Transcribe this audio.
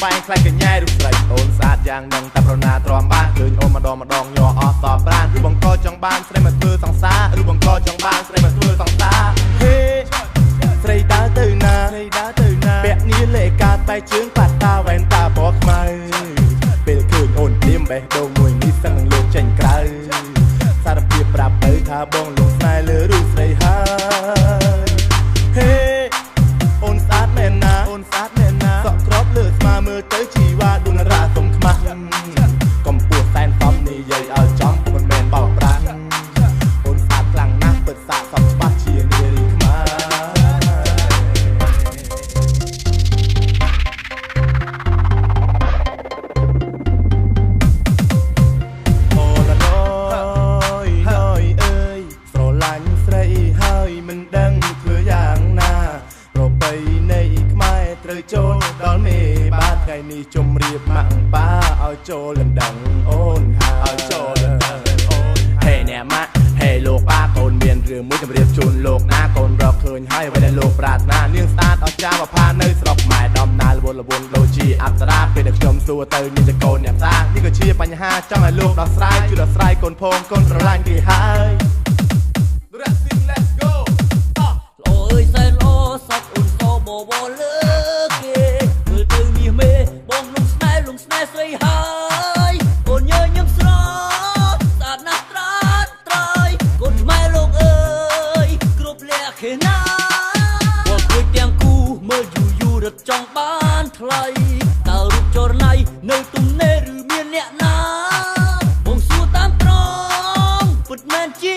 បែងខ្លាចកញ្ញែរូបស្រីអូនស្អាតយ៉ាងនឹងតែប្រណាទ្រាំបានឃើញអូនម្ដងញ័រអស់តបប្រានឬបង្កចង់បានស្រីមកធ្វើសង្សារឬបង្កចង់បានស្រីមកធ្វើសង្សារហេស្រីដើរទៅណាពាក់នាលេកាតែជើងប៉ាតាវ៉ែនតាពណ៌ខ្មៅពេលឃើញអូនព្រាមបេះដូងមួយនេះសឹងនឹងលោកចេញក្រៅសារភាពប្រាប់ទៅថាបងលោកស្នេហ៍លើរូបស្រីហើយហេអូនស្អាតមែនណាសក់ក្របលើស្មាមើលទៅជីវ៉ាដូចរ៉ាសុំខ្មាស់កំពស់សែនសំនិយាយឲ្យចំមិនមែនបោកប្រាស់អូនស្អាតខ្លាំងណាស់ពិតសាកសពច្បាស់ជានារីខ្មែរអូឡាណយអើយស្រឡាញ់ស្រីហើយមិនដឹងធ្វើយ៉ាងណាប្រពៃណីខ្មែរត្រូវចូលដល់មេបាថ្ងៃនេះជម្រាបម៉ាក់ប៉ាឲ្យចូលលំដឹងអូនឲ្យចូលលំដឹងអូនហេអ្នកម៉ាក់ហេលោកប៉ាកូនមានរឿងមួយជម្រាបជូនលោកណាកូនរកឃើញហើយអ្វីដែលលោកប្រាថ្នានាងស្អាតអស្ចារ្យបផានៅស្រុកម៉ែដំណើរល្វល់ដូចជាអប្សរាពេលដែលខ្ញុំសួរទៅនាងតកូនអ្នកផ្សារនេះក៏ជាបញ្ហាចង់ឲ្យលោកដោះស្រាយជួយដោះស្រាយកូនផងកូនស្រឡាញ់គេហើយអូយសែនអូសក់អូនសបវលើគេមើលទៅនេះមេបងលងស្នេហ៍ស្រីហើយអូនញញឹមស្រស្អាតណាស់ត្រានត្រៃកូនខ្មែរលោកអើយគ្រប់លក្ខណៈបងគួយទាំងគូមើលយូររត់ចង់បានថ្លៃតើរូបចរណៃនៅទំនេរឬមានអ្នកណាបងសួរតាមត្រង់ពិតមែនជី